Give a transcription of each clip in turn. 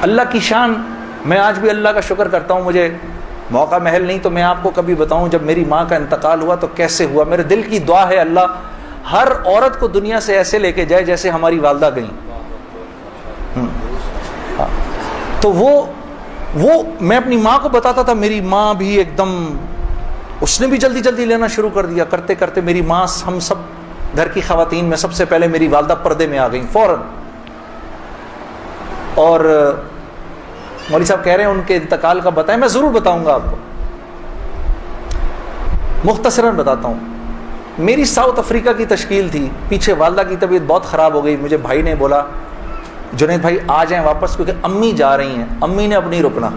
اللہ کی شان. میں آج بھی اللہ کا شکر کرتا ہوں, مجھے موقع محل نہیں تو میں آپ کو کبھی بتاؤں جب میری ماں کا انتقال ہوا تو کیسے ہوا. میرے دل کی دعا ہے اللہ ہر عورت کو دنیا سے ایسے لے کے جائے جیسے ہماری والدہ گئیں. تو وہ میں اپنی ماں کو بتاتا تھا, میری ماں بھی ایک دم, اس نے بھی جلدی جلدی لینا شروع کر دیا. کرتے کرتے میری ماں ہم سب گھر کی خواتین میں سب سے پہلے میری والدہ پردے میں آ گئیں فوراً. اور مولوی صاحب کہہ رہے ہیں ان کے انتقال کا بتائیں, میں ضرور بتاؤں گا آپ کو, مختصراً بتاتا ہوں. میری ساؤتھ افریقہ کی تشکیل تھی, پیچھے والدہ کی طبیعت بہت خراب ہو گئی. مجھے بھائی نے بولا جنید بھائی آ جائیں واپس کیونکہ امی جا رہی ہیں, امی نے اب نہیں رکنا.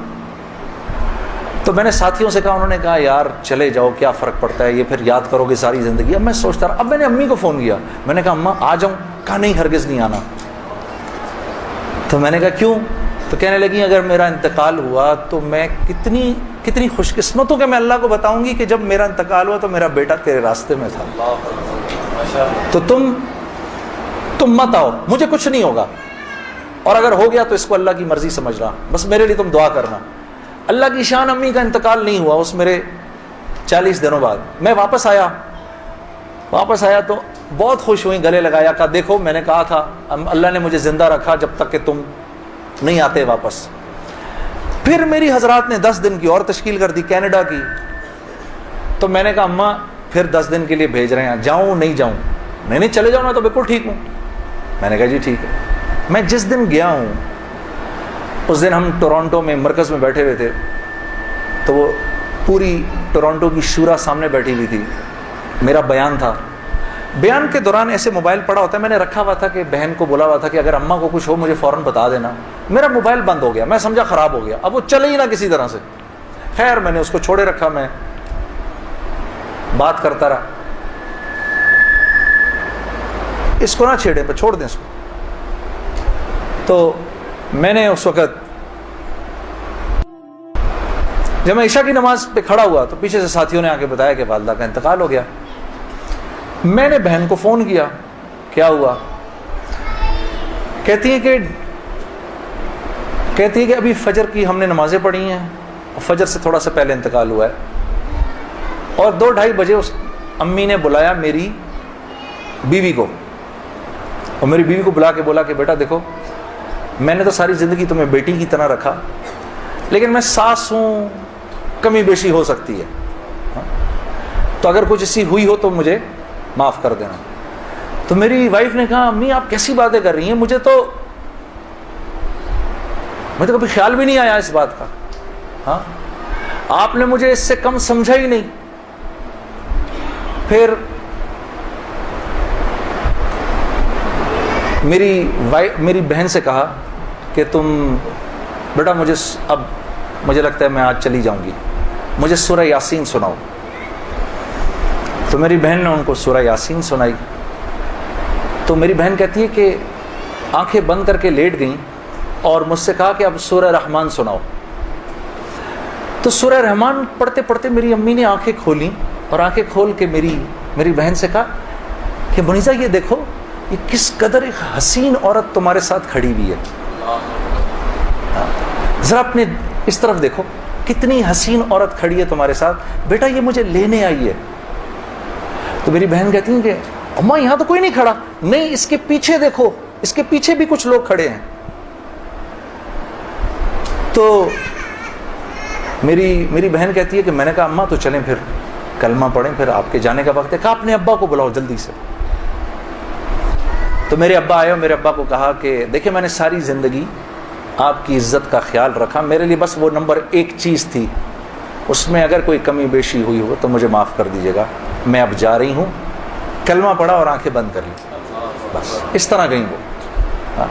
تو میں نے ساتھیوں سے کہا, انہوں نے کہا یار چلے جاؤ کیا فرق پڑتا ہے, یہ پھر یاد کرو گے ساری زندگی. اب میں سوچتا رہا, اب میں نے امی کو فون کیا, میں نے کہا اماں آ جاؤں, کہا نہیں ہرگز نہیں آنا. تو میں نے کہا کیوں؟ تو کہنے لگی اگر میرا انتقال ہوا تو میں کتنی خوش قسمت ہوں کہ میں اللہ کو بتاؤں گی کہ جب میرا انتقال ہوا تو میرا بیٹا تیرے راستے میں تھا, تو تم مت آؤ, مجھے کچھ نہیں ہوگا, اور اگر ہو گیا تو اس کو اللہ کی مرضی سمجھنا, بس میرے لیے تم دعا کرنا. اللہ کی شان, امی کا انتقال نہیں ہوا. اس میرے 40 دنوں بعد میں واپس آیا تو بہت خوش ہوئی, گلے لگایا, کہا دیکھو میں نے کہا تھا اللہ نے مجھے زندہ رکھا جب تک کہ تم نہیں آتے واپس. پھر میری حضرات نے 10 دن کی اور تشکیل کر دی کینیڈا کی. تو میں نے کہا اماں پھر 10 دن کے لیے بھیج رہے ہیں, جاؤں نہیں جاؤں؟ نہیں چلے جاؤ, میں تو بالکل ٹھیک ہوں. میں نے کہا جی ٹھیک ہے. میں جس دن گیا ہوں اس دن ہم ٹورانٹو میں مرکز میں بیٹھے ہوئے تھے, تو وہ پوری ٹورانٹو کی شورا سامنے بیٹھی ہوئی تھی, میرا بیان تھا. بیان کے دوران ایسے موبائل پڑا ہوتا ہے, میں نے رکھا ہوا تھا کہ بہن کو بولا ہوا تھا کہ اگر اماں کو کچھ ہو مجھے فوراً بتا دینا. میرا موبائل بند ہو گیا, میں سمجھا خراب ہو گیا, اب وہ چلے ہی نہ کسی طرح سے. خیر میں نے اس کو چھوڑے رکھا, میں بات کرتا رہا. اس کو نہ چھیڑے, پر چھوڑ دیں اس کو. تو میں نے اس وقت جب میں عشاء کی نماز پہ کھڑا ہوا تو پیچھے سے ساتھیوں نے آ کے بتایا کہ والدہ کا انتقال ہو گیا. میں نے بہن کو فون کیا, کیا ہوا؟ کہتی ہے کہ ابھی فجر کی ہم نے نمازیں پڑھی ہیں, فجر سے تھوڑا سا پہلے انتقال ہوا ہے. اور 2-2:30 بجے اس امی نے بلایا میری بیوی کو, اور میری بیوی کو بلا کے بولا کہ بیٹا دیکھو میں نے تو ساری زندگی تمہیں بیٹی کی طرح رکھا, لیکن میں ساس ہوں, کمی بیشی ہو سکتی ہے, تو اگر کچھ ایسی ہوئی ہو تو مجھے معاف کر دینا. تو میری وائف نے کہا امی آپ کیسی باتیں کر رہی ہیں, مجھے تو کبھی خیال بھی نہیں آیا اس بات کا. ہاں آپ نے مجھے اس سے کم سمجھا ہی نہیں. پھر میری بہن سے کہا کہ تم بیٹا مجھے لگتا ہے میں آج چلی جاؤں گی, مجھے سورہ یاسین سناؤ. تو میری بہن نے ان کو سورہ یاسین سنائی. تو میری بہن کہتی ہے کہ آنکھیں بند کر کے لیٹ گئیں اور مجھ سے کہا کہ اب سورہ رحمان سناؤ. تو سورہ رحمان پڑھتے پڑھتے میری امی نے آنکھیں کھولیں, اور آنکھیں کھول کے میری بہن سے کہا کہ منیزہ یہ دیکھو یہ کس قدر ایک حسین عورت تمہارے ساتھ کھڑی ہوئی ہے, ذرا اپنے اس طرف دیکھو کتنی حسین عورت کھڑی ہے تمہارے ساتھ, بیٹا یہ مجھے لینے آئی ہے. تو میری بہن کہتی ہیں کہ اماں یہاں تو کوئی نہیں کھڑا. نہیں اس کے پیچھے دیکھو, اس کے پیچھے بھی کچھ لوگ کھڑے ہیں. تو میری بہن کہتی ہے کہ میں نے کہا اماں تو چلیں پھر کلمہ پڑھیں, پھر آپ کے جانے کا وقت ہے. کہا اپنے ابا کو بلاؤ جلدی سے. تو میرے ابا آئے اور میرے ابا کو کہا کہ دیکھیں میں نے ساری زندگی آپ کی عزت کا خیال رکھا, میرے لیے بس وہ نمبر 1 چیز تھی, اس میں اگر کوئی کمی بیشی ہوئی ہو تو مجھے معاف کر دیجیے گا. میں اب جا رہی ہوں. کلمہ پڑھا اور آنکھیں بند کر لی, بس اس طرح گئیں وہ.